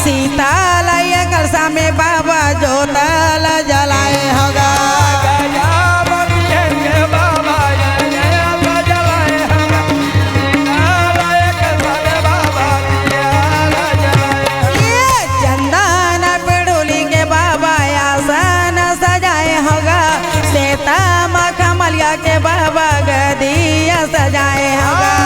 सीताल कलसा में बाबा जोतल जलाए होगा। चंदन पिड़ुली के बाबा आसन सजाए होगा। सीता मखमलिया के बाबा गदिया सजाए होगा।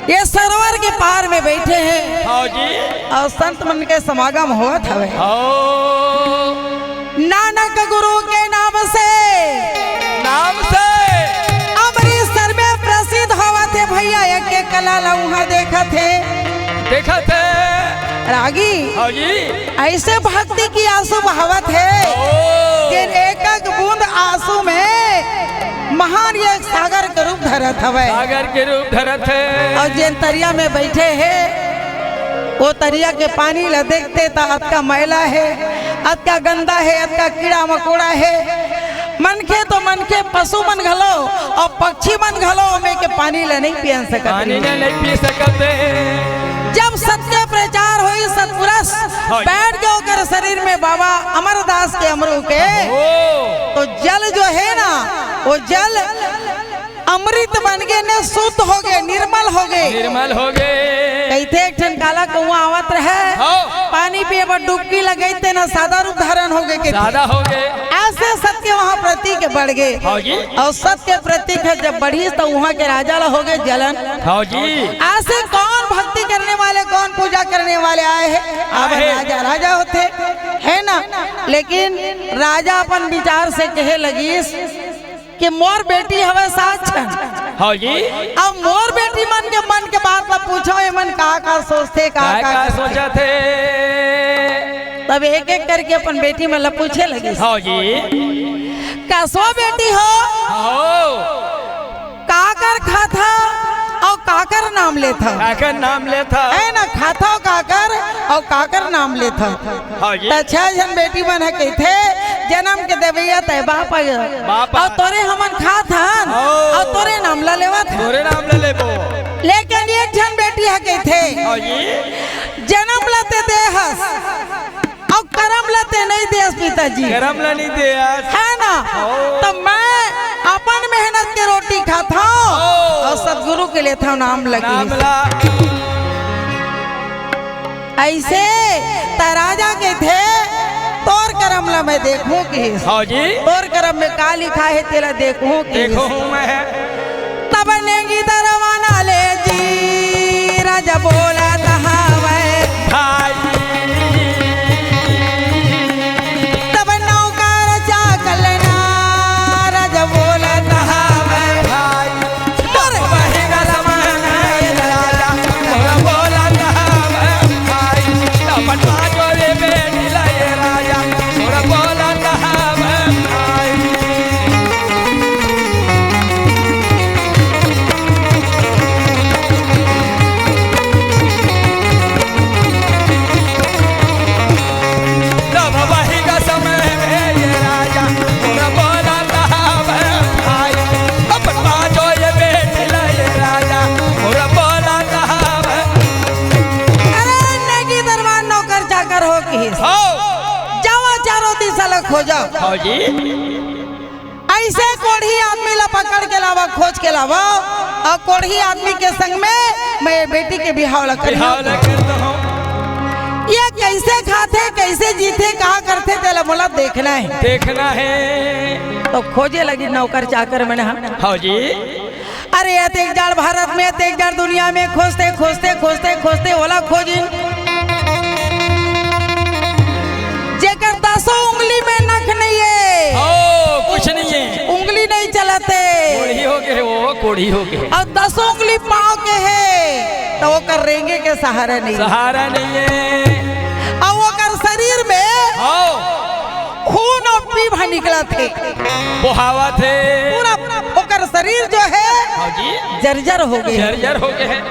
ये सरोवर के पार में बैठे हैं और संत मन के समागम होत हवे। नानक गुरु के नाम से अमृतसर में प्रसिद्ध होवा थे भैया। एक कला लउहा देखा थे रागी ऐसे भक्ति की आंसू बहावत है कि एक एक बूंद आंसू में महान ये सागर के रूप धरत है। और जिन तरिया में बैठे हैं वो तरिया के पानी ला देखते तो अतका मैला है, अतका गंदा है, अतका कीड़ा मकोड़ा है। मनखे तो मनखे पशु मन घलो और पक्षी मन घलो में के पानी ला नहीं पी सकते। जब सत्य प्रचार हुई सतपुरुष बैठ गए कर शरीर में बाबा अमरदास के अमरू के, तो जल जो है ना वो जल अमृत बन गए ने शुद्ध हो गए, निर्मल हो गए। कहते एक ठन काला कौआ आवत रहे, पानी पिए पर डुबकी लगते ना सादा रूप धारण हो गए। ऐसे सत्य वहाँ प्रतीक बढ़ गए और सत्य प्रतीक है जब बढ़ी तो वहाँ के राजा हो गए जलन। ऐसे कौन भक्ति करने वाले कौन पूजा करने वाले आए हैं? अब राजा होते है ना। लेकिन राजा अपन विचार से कहे लगी कि मोर बेटी हवे साथ अब मोर बेटी मन के बात ला पूछो ये मन का सोचते का सोचा थे। तब एक एक करके अपन बेटी में ला पूछे लगी कसवा बेटी हो काकर खाता और काकर नाम लेता है ना। खाता हो काकर और काकर नाम लेता। अच्छा जन बेटी बन है कहते जन्म के देवैया तय बाप और तोरे हमन खात हन और तोरे नाम ला लेवत लेकिन एक जन बेटी है कहते जन्म लते देहस और करम लते नहीं देस पिताजी है ना। तो मैं अपन मेहनत के रोटी खाता हूँ और सदगुरु के लिए था नाम लगी। ऐसे तराजा के थे तोर करम ला मैं देखूं कि तोर करम में का लिखा है तेरा देखूं कि तब नेगी दरवाना ले जी राजा बोला तहावे तब नौकर चाकलना राजा बोला तहावे तोर बहेगा जमाना राजा बोला तहावे तब नाचो रे बेटी लाए राजा बोला तहावे। हो जाओ ऐसे कोढ़ी आदमी ला पकड़ के लावा खोज के लावा और कोढ़ी आदमी के संग में मैं बेटी के बिहाव ला करता हूँ। ये कैसे खाते कैसे जीते कहा करते तेला बोला देखना है। तो खोजे लगी नौकर चाकर मैंने हाँ जी। अरे एक जाड़ भारत में एक जाड़ दुनिया में खोजते खोजते खोजते खोजते ओला खोजी जेकर 10 उंगली में नख नहीं है, कुछ नहीं है, उंगली नहीं चलाते, कोढ़ी हो गए वो, कोढ़ी हो गए, और 10 उंगली पाँव के है तो वो कर रेंगे के सहारा नहीं, सहारा नहीं है। और वो कर शरीर में खून और पीप निकला थे, बुहावा थे, पूरा ओकर शरीर जो है जर्जर हो गए, जर्जर हो गए।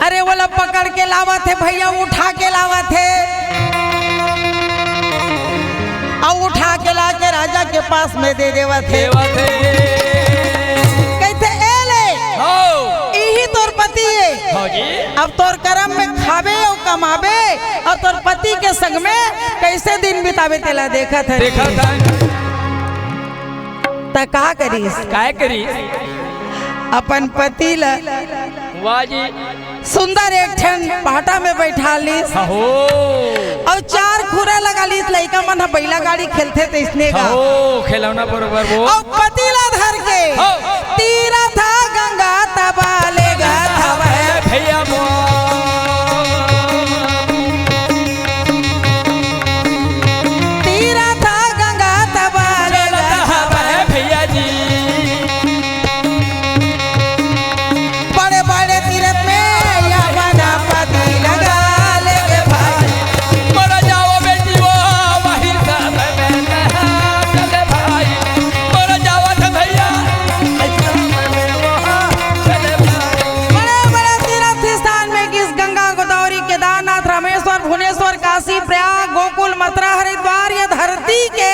अरे वो पकड़ के लावा थे भैया, उठा के लावा थे और उठा के ला के राजा के पास में दे देवा थे। कहते एले यही तोर पति है, अब तोर कर्म में खावे और कमावे और तोर पति के संग में कैसे दिन बितावे तेला देखा था, देखा था। त का करीस, काय करी अपन पति ला सुंदर एक ठन पाटा में बैठा लीस और 4 खुरा लगा लीस, लड़का मन बैला गाड़ी खेलते थे इसने का खिलौना बरोबर वो, और पति ला धर के तीरा था गंगा तबाले गा था भैया तीरा था गंगा तबाले गा भैया जी, बड़े बड़े तीरथ में या बना पति लगा ले भाई, मर जाओ बेटी वो वही साथ में चले भाई, मर जाओ भैया चले भाई। बड़े बड़े तीर्थ स्थान में किस गंगा गोदावरी केदारनाथ रामेश्वर भुवनेश्वर काशी प्रयाग गोकुल मथुरा हरिद्वार ये धरती के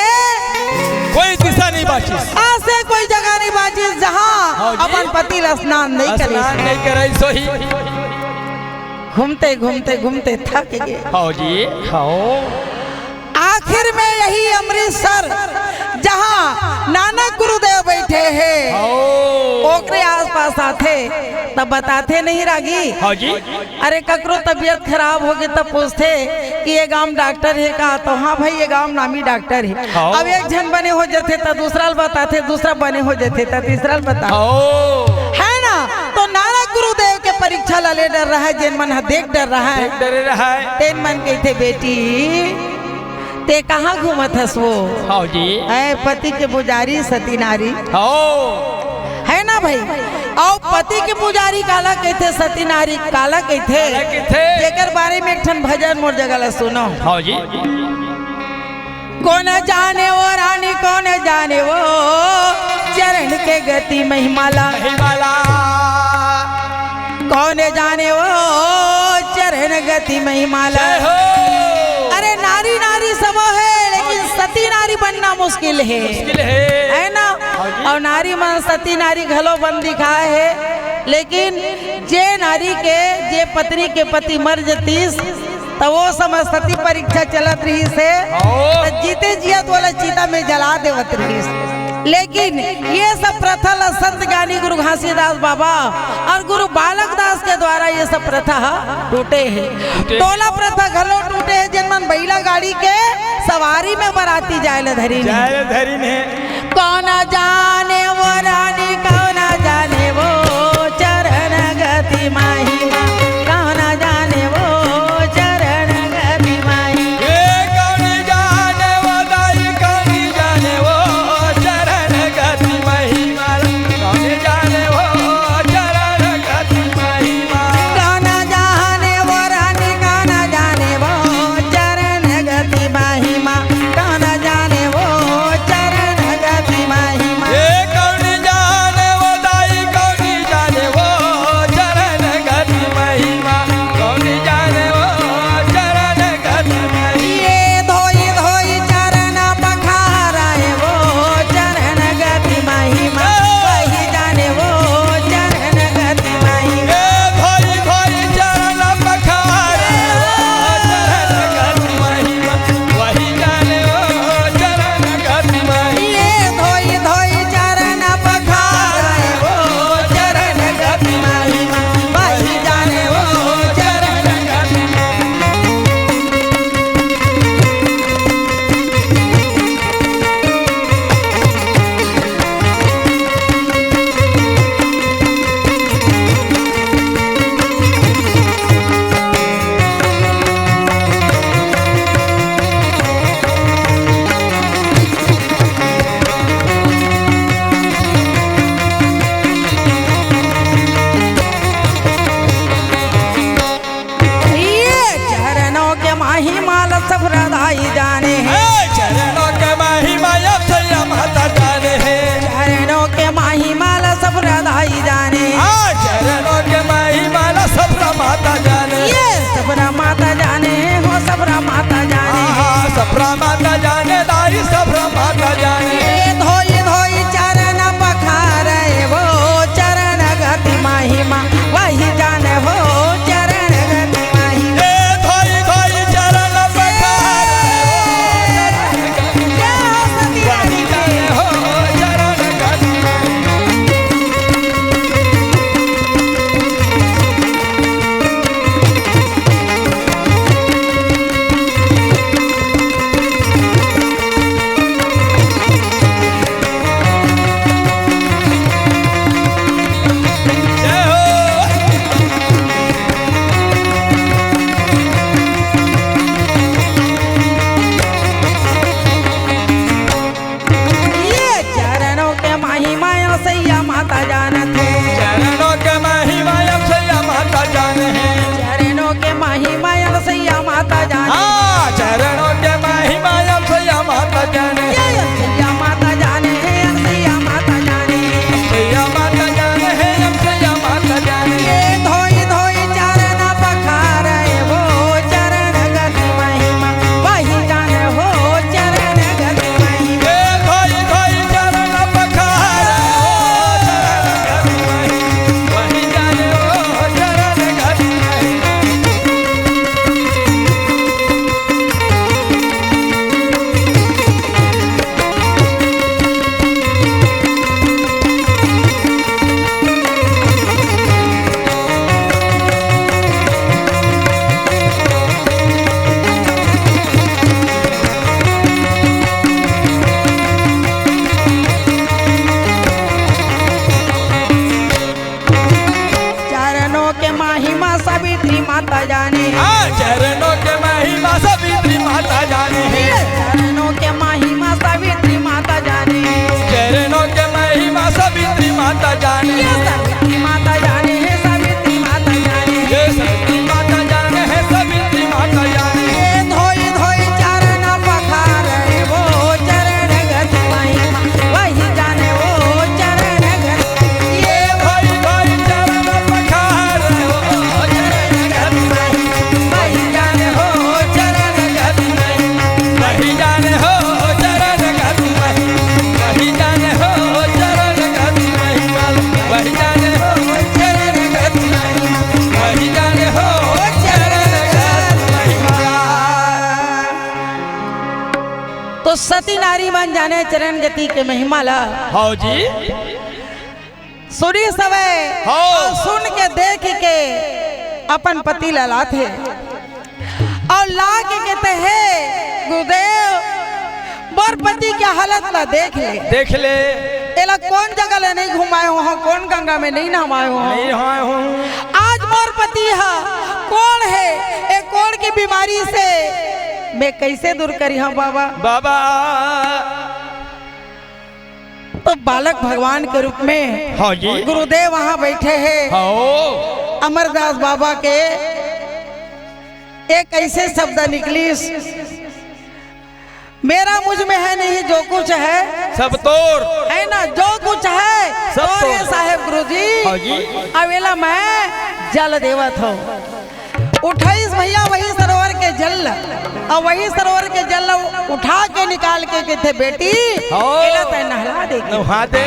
कोई दिशा नहीं बाची, ऐसे कोई जगह नहीं बाची जहाँ अपन पति स्नान नहीं करे, स्नान नहीं करे सोही। घूमते घूमते घूमते थक गए। हाँ जी, खाओ। आखिर में यही अमृतसर जहाँ नानक गुरुदेव बैठे हैं, ओकरे आसपास आते तब बताते नहीं रागी। हाँ जी। अरे ककरो तबीयत खराब हो गई तब पूछते कि ये गांव डॉक्टर है का, तो हाँ भाई ये गांव नामी डॉक्टर है। अब एक जन बने हो जाते तो दूसरा बताते, दूसरा बने हो जाते तो तीसरा बता, है ना। तो नानक गुरुदेव के परीक्षा ला ले डर रहा है, जिन मन देख डर रहा है, डर रहा है। तेन मन कहते बेटी ते कहाँ घूमत हस वो, हाँ जी, पति के पुजारी सती नारी, है ना भाई। और पति के पुजारी काला कहते, सती नारी काला कहते, जेकर बारे में एक ठन भजन मोर जगह ला सुनो। हाँ जी। कौन जाने वो रानी, कौन जाने वो चरण के गति महिमाला, कौन जाने वो चरण गति महिमाला। अरे नारी नारी सब है लेकिन सती नारी बनना मुश्किल है ना। और नारी मन सती नारी घलो बन दिखाए है, लेकिन जे नारी के जे पत्नी के पति मर जतीस तो वो समय सती परीक्षा चलत रही से तो जीते जियत वाला चीता में जला देवत रही। लेकिन ये सब प्रथा संत ज्ञानी गुरु घासीदास बाबा और गुरु बालक दास के द्वारा ये सब प्रथा टूटे हैं। टोला प्रथा घलो टूटे हैं, जिनमन बैला गाड़ी के सवारी में बराती जाए धरी ने। कौन जाने वो रानी, कौन जाने वो चरण गति महिमा, कौन जाने वो चरण गति महिमा, कौन जाने वो दाई, कौन जाने वो चरण गति महिमा, कौन जाने वो चरण गति महिमा, कौन जाने वो रानी, कौन जाने वो चरण गति महिमा, कौन जाने वो चरण गति महिमा। महिमा सैया माता जानत है। चरणों के महिमा सैया माता जान है। चरणों के महिमा सैया माता जान। हाँ चरणों के महिमा सैया माता जान है। सैया माता जाने है सैया माता जाने। सैया माता जान है सैया माता जान है। ये धोई धोई चरण पखारे वो चरण गति महिमा वही जाने हो चरण गति महिमा। ये धोई धोई चरण पखारे वही जाने हो चरण गति महिमा। चरणों के महिमा सावित्री माता जाने। हाँ चरणों के महिमा सावित्री माता जाने है। चरणों के महिमा सावित्री माता जाने। चरणों के महिमा सावित्री माता जाने। सावित्री माता जाने है सावित्री माता जाने। ये सावित्री माता जाने है सावित्री माता जाने। ये धोई धोई चरण पखारे वो चरण गति महिमा वही जाने वो चरण गति। ये भाई भाई चरण पखारे वो चरण गति महिमा वही जाने हो चरण गति महिमा वही जाने हो चरण गति महिमा वही जाने हो चरण गति महिमा वही जाने हो चरण गति महिमा वही जाने हो चरण गति महिमा। तो सती नारी बन जाने चरण गति के महिमा ला। हाँ जी सुनी सवे हाँ। और सुन के देख के अपन पति लला थे और ला के कहते हैं गुरुदेव मोर पति की हालत ला देख ले। देख ले एला कौन जगह ले नहीं घुमाए हो कौन गंगा में नहीं नहवाए हो। नहीं हाँ हूँ आज मोर पति है कौन है एक कौन की बीमारी से मैं कैसे दूर करी हाँ बाबा। बाबा तो बालक भगवान के रूप में हाँ जी गुरुदेव वहाँ बैठे हैं। हाँ अमरदास बाबा के एक ऐसे शब्द निकली मेरा मुझ में है नहीं जो कुछ है सब तोर है ना जो कुछ है सब तो ये तो। साहेब गुरुजी हाँ जी अवेला मैं जल देवत हूँ 28 भैया वही सरोवर के जल और वही सरोवर के जल उठा के निकाल के कहते बेटी हाँ। एला तय नहला दे नहा दे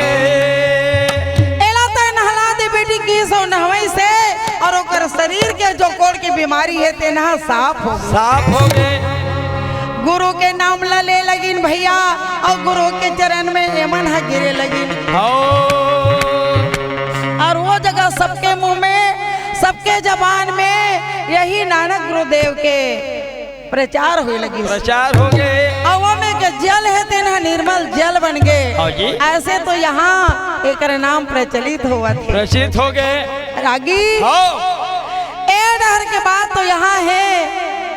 एला तय नहला दे बेटी की सो नहवई से और ओकर शरीर के जो कोड़ की बीमारी है तेना साफ हो गई। साफ हो गए गुरु के नाम ला ले लगिन भैया और गुरु के चरण में एमन है गिरे लगिन हाँ और वो जगह सबके मुंह में सबके जबान में यही नानक गुरुदेव के प्रचार हुए लगी प्रचार हो गए और वो में के जल है तेना निर्मल जल बन गए। हाँ जी ऐसे तो यहाँ एक नाम प्रचलित हुआ था प्रसिद्ध हो गए रागी हाँ ए डहर के बाद तो यहाँ है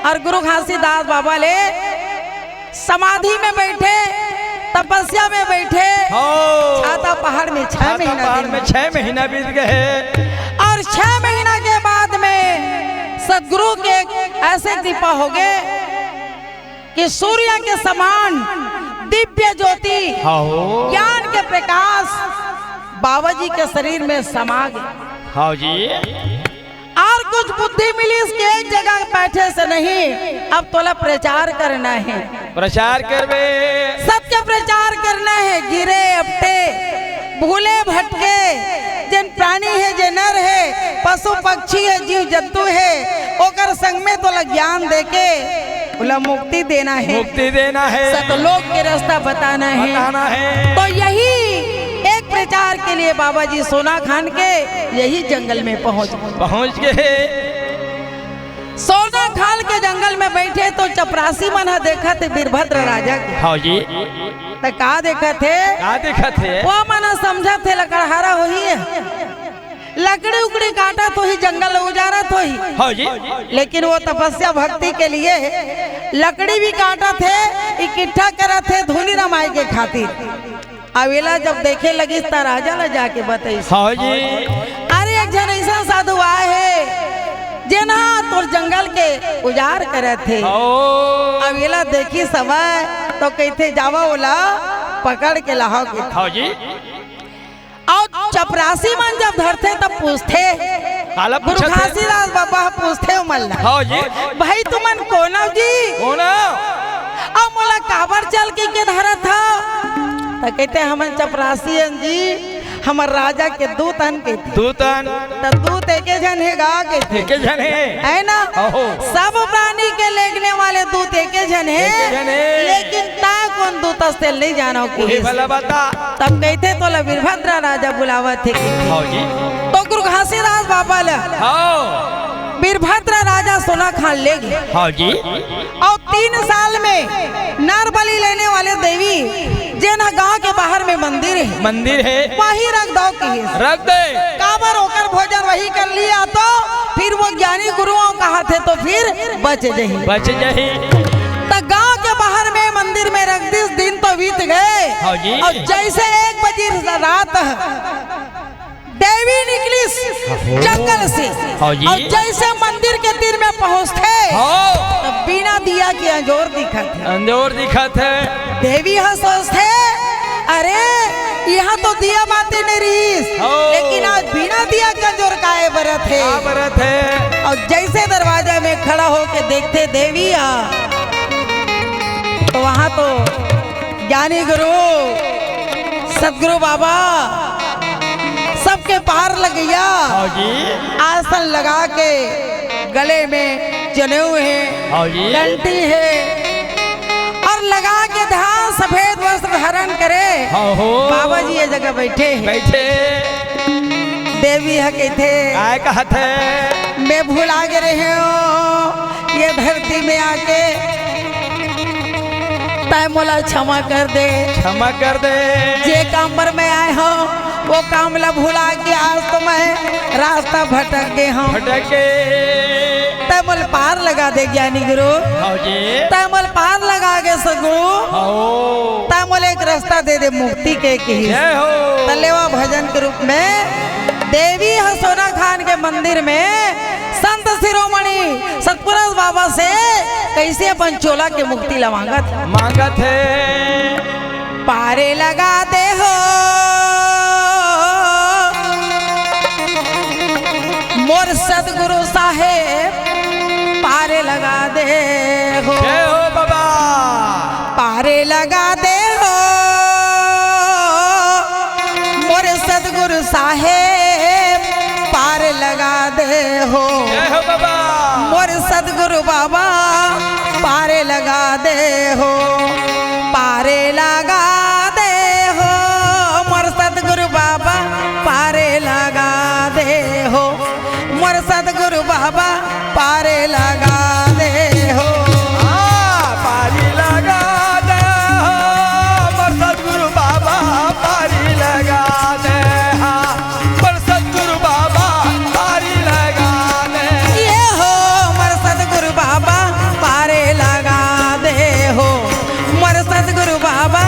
और गुरु घासीदास बाबा ले समाधि में बैठे तपस्या में बैठे हाँ छाता पहाड़ में 6 महीना पहाड़ दिन में 6 महीना बीत गए और 6 महीना के बाद में सदगुरु के ऐसे कृपा हो गए कि सूर्य के समान दिव्य ज्योति हाँ ज्ञान के प्रकाश बाबा जी के शरीर में समा गए हाँ जी और कुछ बुद्धि मिली इसके एक जगह बैठे से नहीं अब तोला प्रचार करना है प्रचार करवे सत्य प्रचार करना है गिरे अपटे भूले भटके जिन प्राणी है जे नर है पशु पक्षी है जीव जंतु है ओकर संग में तोला ज्ञान देके बोला मुक्ति देना है मुक्ति देना है सतलोक के रास्ता बताना है तो यही एक प्रचार के लिए बाबा जी सोना खान के यही जंगल में पहुंच गए सोना खान के जंगल में बैठे तो चपरासी मना देखा थे वीरभद्र राजा के हाँ जी तो का देखा थे का देखा थे वो मना समझा थे लकड़हारा हो ही है लकड़ी उकड़ी काटा तो ही जंगल उजारा तो ही हाँ जी लेकिन वो तपस्या भक्ति के लिए लकड़ी भी काटा थे इकट्ठा करा थे धुनी रमाई के खातिर अवेला जब देखे लगी तो राजा ला जाके बताई, हाँ जी, अरे एक जन ऐसा साधु आए है जेना तोर जंगल के उजाड़ करे थे। अवेला देखी समय तो कहते जावा ओला पकड़ के लाओ के। हाँ जी, और चपरासी मन जब धरते तब पूछते, गुरु घासीदास बाबा पूछते मल्ला, हाँ जी, भाई तुमन कोना जी कोना अब मोला काबर चल के धरा था। तो कहते हमन चपरासी जी हमर राजा के दूतन के दूतन तो दूत एक जन है गा के थे, एक जन है ना, सब प्राणी के लेगने वाले दूत एक जन है, लेकिन ता कौन दूत से नहीं जानो की भला बता। तब कहते तो ला वीरभद्र राजा बुलावा थे। हाँ जी, तो गुरु घासीदास बाबा ला वीरभद्र राजा सोना खान ले गए। हाँ जी, और 3 साल में नर बलि लेने वाले देवी जेना गांव के बाहर में मंदिर है वही रख दो की रख दे, काबर होकर भोजन वही कर लिया तो फिर वो ज्ञानी गुरुओं कहा थे तो फिर बच जाही। तो गांव के बाहर में मंदिर में रख 10 दिन तो बीत गए। हाँ जी, और जैसे 1 बजे रात देवी निकली जंगल से, हाँ जी, और जैसे मंदिर के तीर में पहुँचते तो बिना दिया के अंजोर दिखत है। देवी सोचते अरे यहाँ तो दिया बातें नहीं रही, लेकिन आज बिना दिया का अंजोर काहे बरत है। और जैसे दरवाजा में खड़ा होके देखते देवी तो वहाँ तो ज्ञानी गुरु सदगुरु बाबा सबके पार लग गया। आसन लगा के गले में जनेऊ है, घंटी है, और लगा के ध्यान सफेद वस्त्र धारण करे। बाबा जी ये जगह बैठे देवी है कहते मैं भुला के रहे हो ये धरती में आके, तय मोला क्षमा कर दे जे काम पर मैं आए हो वो काम ला भुला के आज तो मैं रास्ता भटक गए हूँ। तय मोल पार लगा दे ज्ञानी गुरु, तय मोल पार लगा के सदगुरु, तय मोल एक रास्ता दे दे मुक्ति के तलेवा भजन के रूप में देवी सोना खान के मंदिर में संत शिरोमणि सतपुरुष बाबा से कैसे अपन चोला के मुक्ति ला मांगत है। पारे लगा दे हो मोर सदगुरु साहेब, पारे लगा दे हो बाबा, पारे लगा दे हो मोर सदगुरु साहेब, पार लगा दे हो बाबा, मोर सदगुरु बाबा पारे लगा दे हो, पारे लगा दे हो मोर सदगुरु बाबा, पारे लगा दे हो मोर सदगुरु बाबा, पारे लगा दे हो। पारी लगा दे मोर सदगुरु बाबा, पारी लगा दे मोर सदगुरु बाबा, पारी लगा दे। ये हो मोर सदगुरु बाबा पारे लगा दे हो मोर सदगुरु बाबा,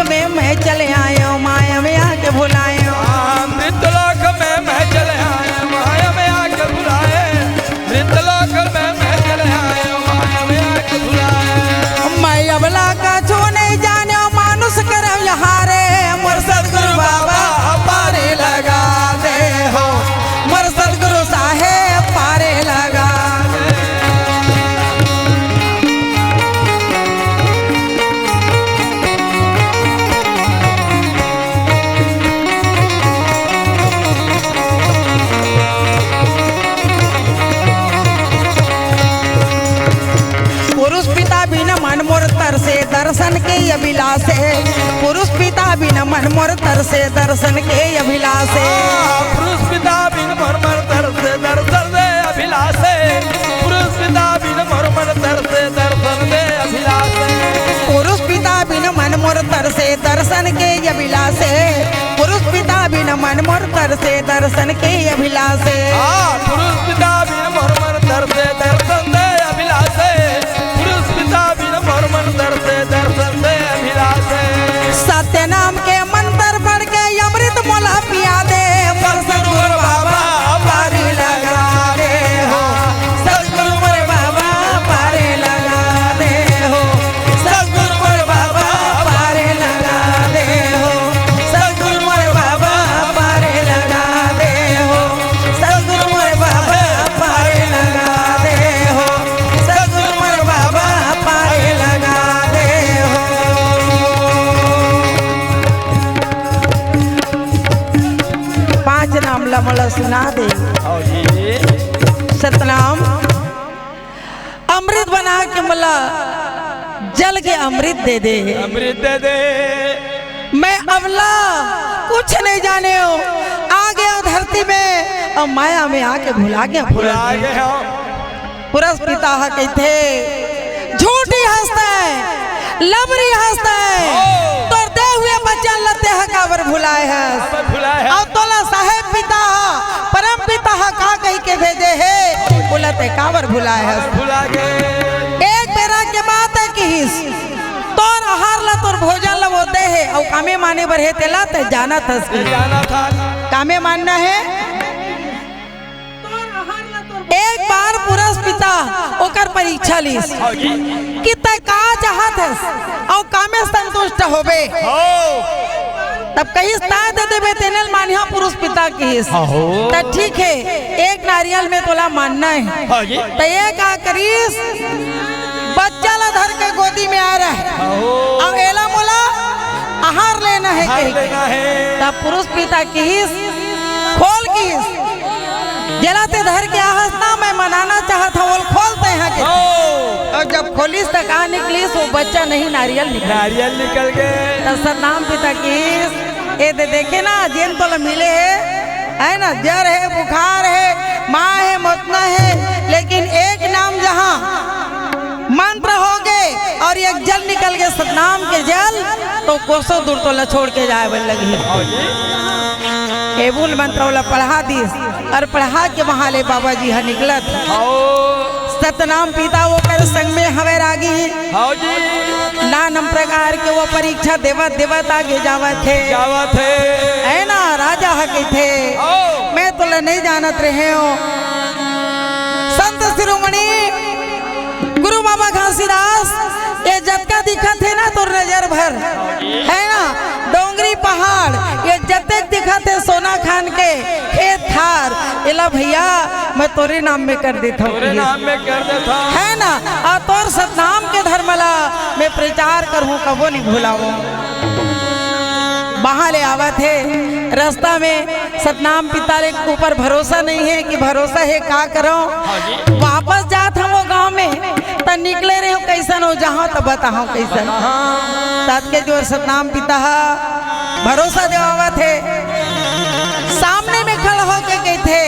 में मैं चले आयो माया में आके भुलायो। मृतलोक में मैं चले आया माया में आके बुलाए। मृतलोक में मैं चले आया माया में आके बुलाए। मैं अबला का छू नहीं जाने मानुष करो यहाँ रे मोर सदगुरु बाबा पारे लगा दे हो। मोर सदगुरु साहेब पारे लगा दे। पुरुष पिता बिन मन मोर तरसे दर्शन के अभिलाषे। पुरुष पिता बिन मन मोर तरसे दर्शन के अभिलाषे। पुरुष पिता बिन मरमर तरसे दर्शन दे अभिलाषे। पुरुष पिता बिन मरमर तरसे दर्शन दे अभिलाषे। पुरुष पिता बिन मन मोर तरसे दर्शन के अभिलाषे। पुरुष पिता बिन मन मोर तरसे दर्शन के अभिलाषे। पुरुष पिता बिन मरमर तरसे दर्शन दे अभिलाषे। पुरुष पिता बिन मरमर तरसे दर्शन दे अभिलाषे। सत्य नाम के मंत्र पढ़ के अमृत मोला पिया दे। सदगुरु बाबा पारे लगा दे हो। सदगुरु मोरे बाबा पारे लगा दे हो। सदगुरु मोरे बाबा पारे लगा दे हो। सदगुरु मोरे बाबा पारे लगा दे हो। सदगुरु मोरे बाबा पारे लगा दे हो। सदगुरु मोरे बाबा पारे लगा दे हो। 5 नाम लमला सुना दे। सतनाम अमृत बना के मला जल के अमृत दे दे। अमृत दे दे। मैं अबला कुछ नहीं जाने हो आ गया धरती में और माया में आके भुला गया। बुला गए हम। पुरस पिता कहते झूठी हंसता है लबरी हंसता है। तो दे हुए बच्चन लते है काबर भुलाए है। बुलाए हैं। और तोला साहेब पिता परम पिता का कही के भेजे है बोलते काबर भुलाए है। बुला गए। एक बेरा के बात है कि तोर आहार ला तोर भोजन ला वो दे है और कामे माने बर है तेला ते जाना था। जाना था। कामे मानना है। एक बार पुरस पिता ओकर परीक्षा लीस कि तय का चाहत है और कामे संतुष्ट होबे। तब कहीं ताय दे देबे तेनल मानिया पुरुष पिता की। तब ठीक है एक नारियल में तोला मानना है। तो ये का करीस बच्चा ला धर के गोदी में आ रहा है और एला मोला आहार लेना है कहीं। तब पुरुष पिता कीस खोल कीस जलाते धर के आहस्ता मैं मनाना चाहता हूँ खोलते हैं के। और जब खोलिस तक आ निकलीस वो बच्चा नहीं नारियल निकल गए। तब सतनाम पिता कीस ये देखे ना जेन तो मिले है ना जर है बुखार है माँ है मोतना है लेकिन एक नाम जहाँ मंत्र हो गए और एक जल निकल गए सतनाम के जल तो कोसों दूर तो छोड़ के जाए लगी। एबुल मंत्र वाला पढ़ा दीस और पढ़ा के वहाँ ले बाबा जी हा निकलत। सतनाम पिता वो कर संग में हवे रागी नानम प्रकार के वो परीक्षा देवत देवत आगे जावत थे है ना राजा हके थे। मैं तो नहीं जानत रहे हो संत शिरोमणि गुरु बाबा घासीदास ये जतका दिखा थे ना तो नजर भर है ना डोंगरी पहाड़ ये जते दिखा थे सोना खान के खेत थार इला भैया मैं तोरे नाम में कर देता हूँ है ना और तोर सतनाम के धर्मला मैं प्रचार करूँ कबो नहीं भूलाऊं। वहाँ ले आवा थे रास्ता में सतनाम पिता के ऊपर भरोसा नहीं है कि भरोसा है का करो वापस जात हम वो गाँव में तो निकले रहे हो कैसन हो जहाँ तो बताओ कैसन तात के जो सतनाम पिता भरोसा देवा थे सामने में खड़ा होके गए थे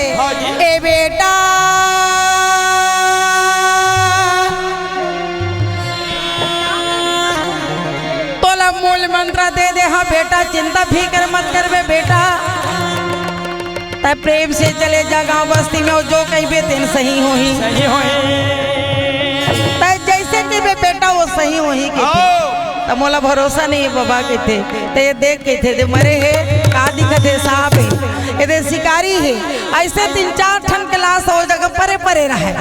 ए बेटा तोला मूल मंत्र दे दे हाँ बेटा चिंता फिक्र मत कर बे बेटा तब प्रेम से चले जा गाँव बस्ती में जो कहीं बे तेन सही हो ही जैसे कि बे बेटा वो सही हो ही तो मोला भरोसा नहीं है बाबा के थे तो ये देख के थे मरे है का दिखत है साहब है ये शिकारी है ऐसे 3-4 ठन के लाश हो जगह परे परे रहे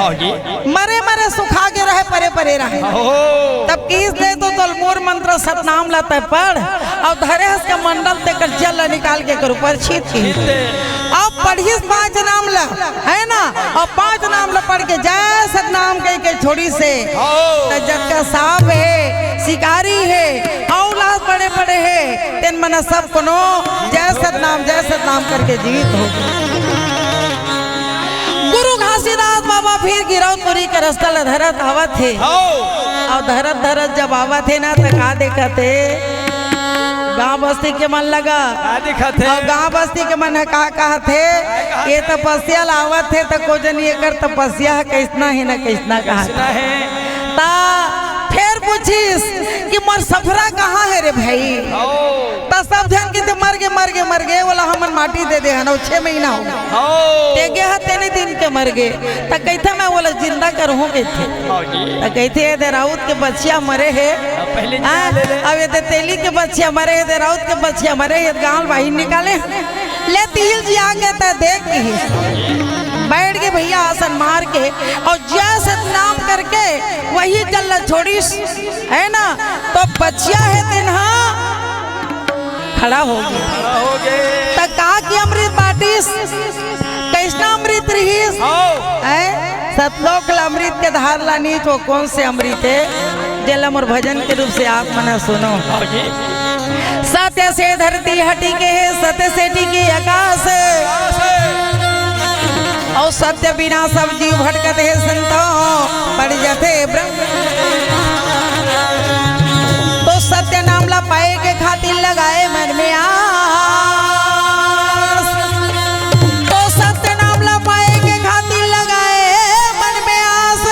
मरे मरे सुखा के रहे परे परे रहे तब किस दे तो तलमूर मंत्र सतनाम लाता है पढ़ और धरे के मंडल देकर जल निकाल के कर ऊपर छीत अब पढ़ी 5 नाम ला है ना और 5 नाम ला पढ़ के जय सतनाम कह के छोड़ी से जग का साहब है शिकारी है औलाद बड़े बड़े है तेन मना सब कोनो जय सतनाम करके जीवित हो गुरु घासीदास बाबा फिर गिरौतपुरी के रास्ता ला धरत आवत थे और धरत जब आवत थे ना तो का देखा थे गांव बस्ती के मन लगा और गांव बस्ती के मन का कहा थे ये तपस्या लावत थे तो को जन ये कर तपस्या कैसना है ना कैसना कहा ता फिर पूछिस कि मोर सफरा कहाँ है रे भाई ता सब ध्यान के मर गए बोला हमन माटी दे दे हनो 6 महीना हो तेगे हते दिन के मर गए ता कहते मैं बोला जिंदा करहूं कहते ता कहते ये राउत के बच्चिया मरे है अब ये तेली के बच्चिया मरे है राउत के बच्चिया मरे ये गांव बाहर निकाले ले तिल जी आ गए ता देख के बैठ गए भैया आसन मार के और जैसे नाम करके वही जल्ला छोड़ीस है ना तो बच्चिया है तिन्हा खड़ा हो गए तक कहा कि अमृत बाटिस कैसना अमृत रहीस सतलोक अमृत के धार लानी तो कौन से अमृत है जेला मोर भजन के रूप से आप मना सुनो सत्य से धरती हटी के है सत्य से टिके आकाश और सत्य बिना सब जीव भटकते है संतों पड़ जाते ब्रह्म तो सत्य नाम ला पाए के खातिर लगाए मन में आस तो सत्य नाम ला पाए के खातिर लगाए मन में आस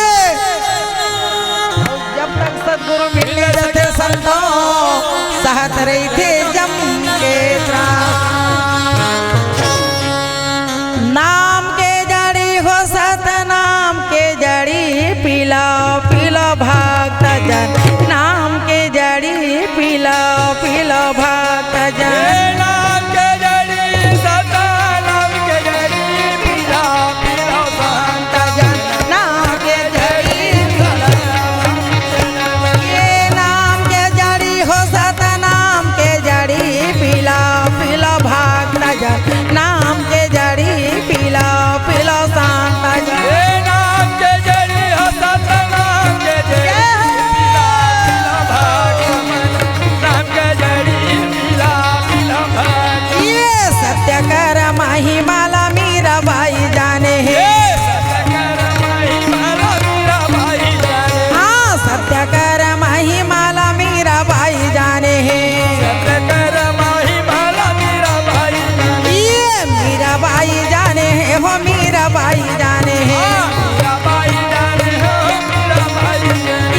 जब तक सदगुरु मिलने जाते संतों सहत रही थे जम के नाम के जड़ी हो सतनाम के जड़ी पीला पीला भक्त जन नाम के जड़ी पीला पीला भक्त जन नाम के जड़ी सतनाम के जड़ी पीला पीला भक्त जन नाम के जड़ी ये नाम के जड़ी हो सतनाम के जड़ी पीला पीला भक्त जन नाम के जड़ी पीला पीला शांत ये नाम के जड़ी हो सतनाम के जड़ी पीला पीला भक्त नाम के जड़ी पीला पीला भक्त ये सत्य कर माही माला मीरा बाई जाने है हाँ सत्य कर माही माला मीरा बाई जाने है ये मीरा बाई जाने है हो मीरा बाई जाने है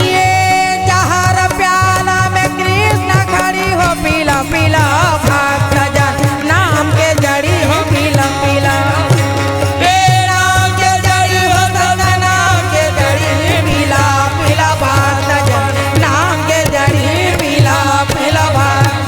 ये जहर प्याला में कृष्ण खड़ी हो पीला पीला भक्त जन नाम के जड़ी हो पीला पीला नाम के जड़ी हो नाम के जड़ी पीला पीला भक्त जन नाम के जड़ी पीला पीला भक्त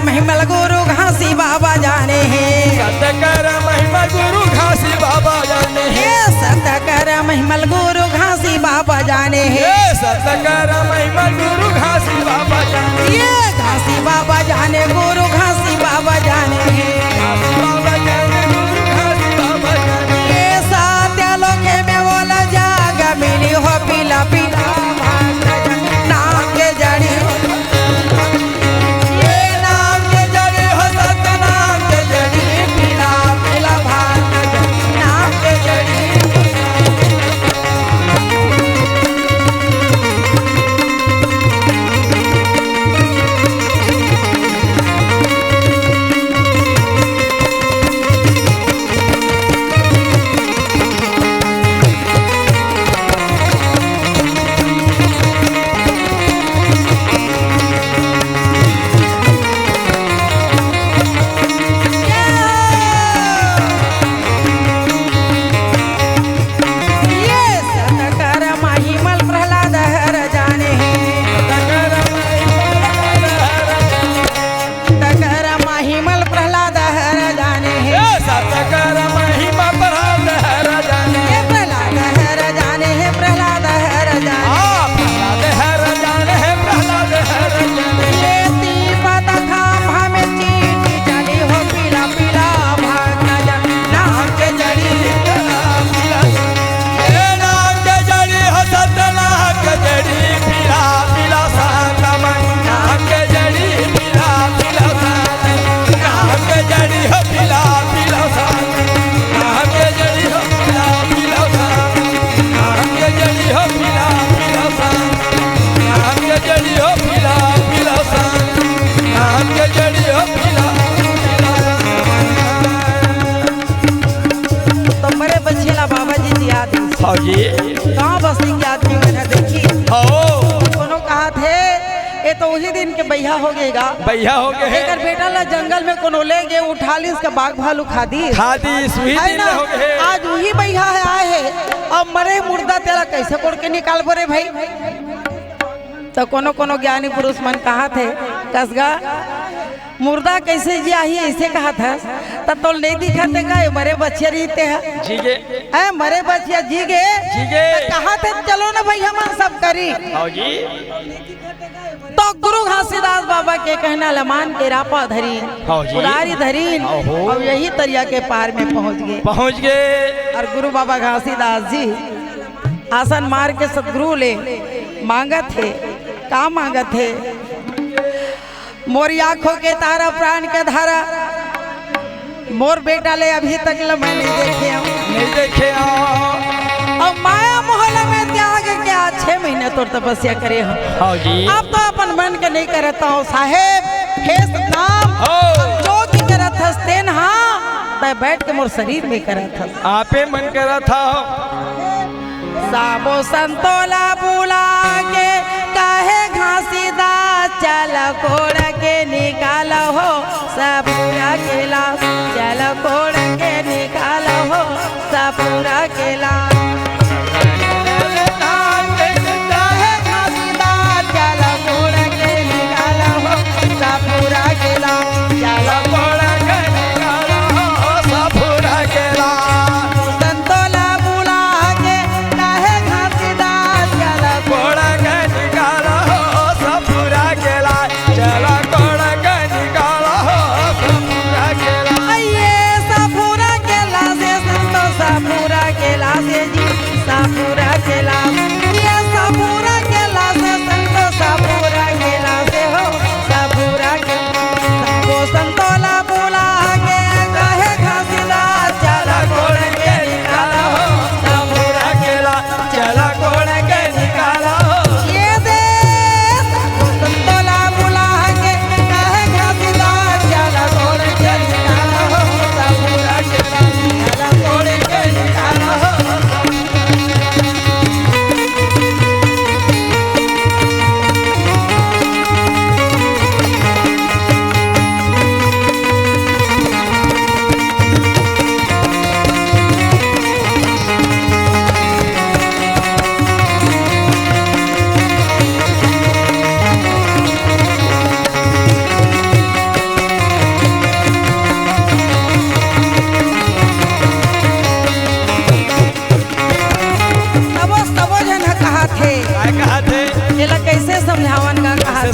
महिमल गुरु घासी बाबा जाने हैं सतकर महिमा गुरु घासी बाबा जाने हैं सतकर महिमल गुरु घासी बाबा जाने हैं सतकर महिमा गुरु घासी बाबा जाने ये घासी बाबा जाने गुरु घासी बाबा जाने हैं बाबा जाने गुरु घासी बाबा जाने ये सत्य लोके में बोला जागा मिली हो पीला पीला नाम के जड़ी हाँ जी गाँव बस्ती के आदमी मैंने देखी हो कोनो कहा थे ये तो उसी दिन के बैया हो गएगा भैया हो गए एकर बेटा ला जंगल में कोनो ले गए उठा ली इसका बाघ भालू खा दी खादी सुही है दिन ना हो गए आज वही बैया है आए है अब मरे मुर्दा तेरा कैसे कोड़ के निकाल बोरे भाई तो कोनो कोनो ज्ञानी पुरुष मन कहा थे कसगा मुर्दा कैसे जिया ही ऐसे कहा था तब तो नहीं दिखाते गए मरे बच्चे रहते हैं जीगे है मरे बच्चिया जीगे जीगे कहा थे चलो ना भैया मन सब करी हाँ जी तो गुरु घासीदास बाबा के कहना लमान के रापा धरीन हाँ जी। उलारी धरीन ओहो। और यही तरिया के पार में पहुंच गए और गुरु बाबा घासीदास जी आसन मार के सदगुरु ले मांगत थे का मांगत थे मोरी आंखों के तारा प्राण के धारा मोर बेटा ले अभी तक ल मैं नहीं देखे और माया मोहल्ला में त्याग के आज 6 महीने तो तपस्या करे हम हाँ जी अब तो अपन मन के नहीं करता हूँ साहेब हे नाम जो की करत हस्तेन हाँ तय बैठ के मोर शरीर में करत हस आपे मन करा था साबो संतोला बुला के काहे घासीदा चल कोड़ के निकाल हो सबूरा केला चल कोड़ के निकाल हो सबूरा केला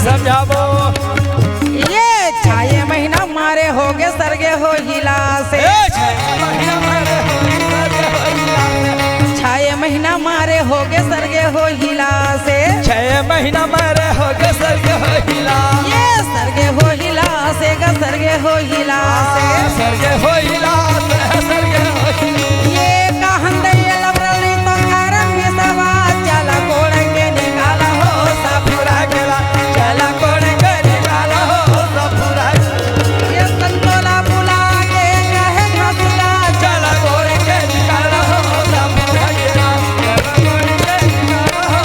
समझाबो ये 6 महीना मारे होगे सरगे हो हिला से 6 महीना मारे होगे सरगे हो हिला से 6 महीना मारे होगे सरगे हो हिला ये सरगे हो हिला से ग सरगे हो हिला से सरगे हो हिला सरगे हो ये कहन दे लबरली तो कारण भी सवा चला कोड़ के निकाला हो पूरा गेला चला कोड़ के निकाला हो सब पूरा ये संतोला बुला के कहे घासला चला कोड़ के निकाला हो सब पूरा गेला चला कोड़ के निकाला हो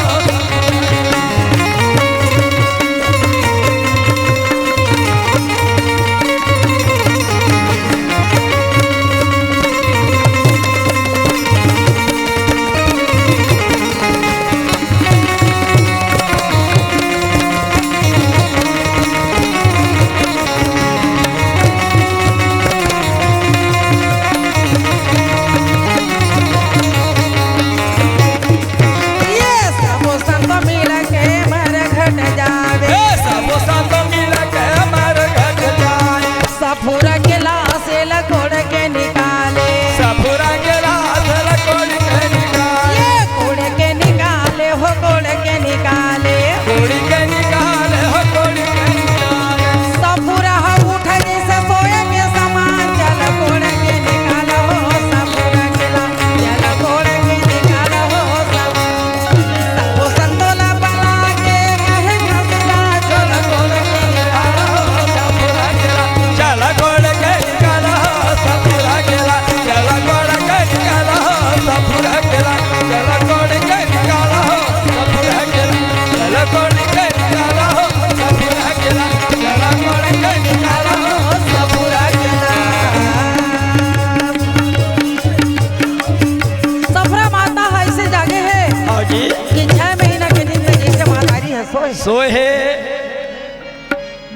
सोहे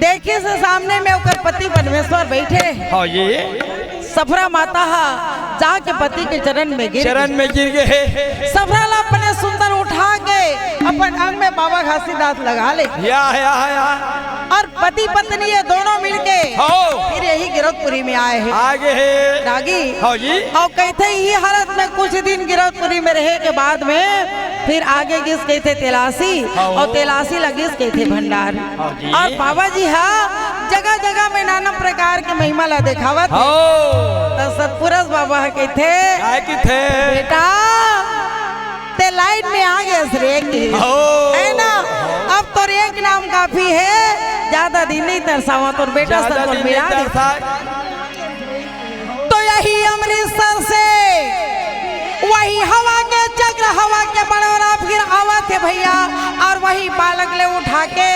देखिए से सामने में ओकर पति परमेश्वर बैठे हाँ ये सफरा माता जाके पति के चरण में गिर गए सफरा ला अपने सुंदर उठा के अपन अंग में बाबा घासीदास लगा ले या और पति पत्नी ये दोनों मिलके फिर यही गिरौदपुरी में आए हैं आगे है रागी हाँ जी और कहते ही हालत में कुछ दिन गिरौदपुरी में रहे के बाद में फिर आगे गिस गए थे तेलासी और तेलासी लगिस गए थे भंडार और बाबा जी जगह जगह में नाना प्रकार के महिमा ला दिखावा थे तो सतपुरुष बाबा कहते बेटा ते लाइन में आ गए है ना अब तो एक नाम काफी है ज्यादा दिन नहीं तरसावा तो बेटा सतपुर मिला तो यही अमृतसर से वही हवा के चक्र हवा के बड़ौरा फिर आवा थे भैया और वही बालक ले उठा के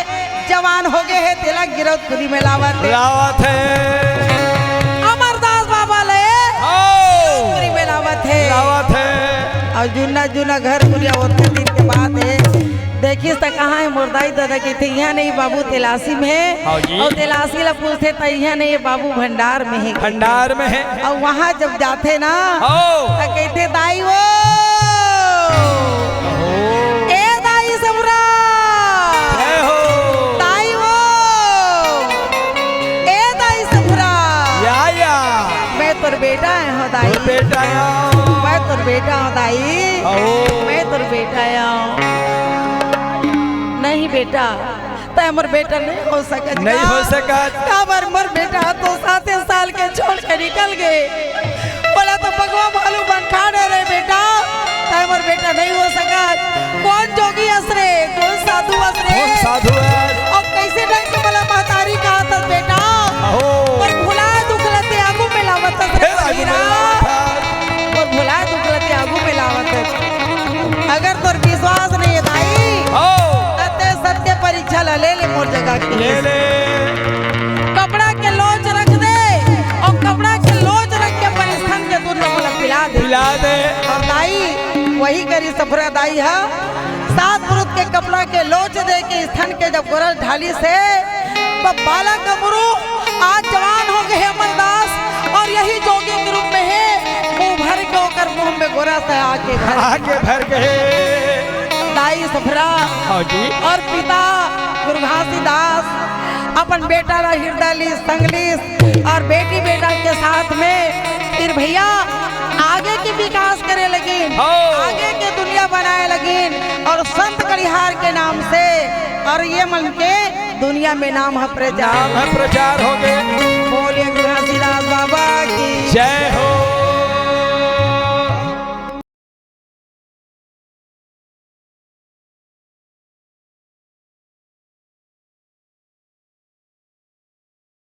जवान हो गए है तिलक गिरौदपुरी में लावत है अमरदास बाबा ले गिरौदपुरी में लावत है और जुना जुना घर पुरिया होते दिन के बाद है देखिए तो कहाँ है मुर्दाई दादा की थे यहाँ नहीं बाबू तेलासी में है और तेलासी ला पूछते तो यहाँ नहीं बाबू भंडार में है और वहाँ जब जाते ना तो कहते दाई वो ए दाई सबरा दाई वो ए दाई सबरा मैं तोर बेटा है हो दाई मैं तोर बेटा हूँ दाई मैं तोर बेटा हूँ नहीं बेटा तमर बेटा नहीं हो सका काबर मर बेटा तो 7 साल के छोड़ के निकल गए बोला तो भगवान भालू बन खाड़े रहे बेटा तमर बेटा नहीं हो सका कौन जोगी असरे कौन साधु असरे और कैसे ढंग के बोला महतारी कहा था बेटा और भुलाए दुखलते आगू में लावत और भुलाए दुखलते आगू में लावत अगर तोर विश्वास नहीं है भाई सत्य परीक्षा ले मोर जगह की ले कपड़ा के लोच रख दे और कपड़ा के लोच रख के अपन स्थान के दूध पिला दे और दाई वही करी सफरा दाई है 7 पुरुष के कपड़ा के लोच दे के स्थान के जब गोरल ढाली से बाला का गुरु आज जवान हो गए अमरदास और यही जोगी के रूप में है मुंह भर के होकर मुंह में गोरा से आके भर गए दाई सफरा और पिता गुरु घासीदास अपन बेटा ला हृदय संगलीस और बेटी बेटा के साथ में फिर भैया आगे के विकास करे लगी आगे के दुनिया बनाए लगी और संत कड़िहार के नाम से और ये मन के दुनिया में नाम है प्रचार हो गए बोलिए